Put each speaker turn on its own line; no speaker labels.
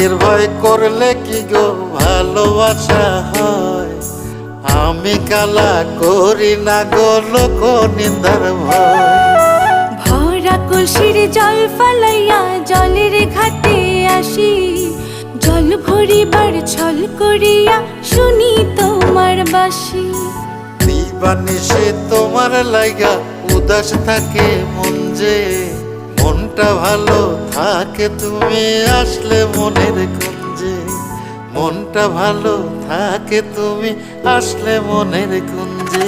বিয়ের ভয় করলে কি গো ভালোবাসা হয়? আমি কালা করি না গো লোক নিন্দার ভয়।
ভরা কলসির জল ফালাইয়া জলের ঘাটে আসি, জল ভরিবার ছল করিয়া শুনি তোমার বাঁশি।
দিবানিশে তোমার লাইগা উদাস থাকে মন যে, মনটা ভালো থাকে তুমি আসলে মনের কুঞ্জে। মনটা ভালো থাকে তুমি আসলে মনের কুঞ্জে।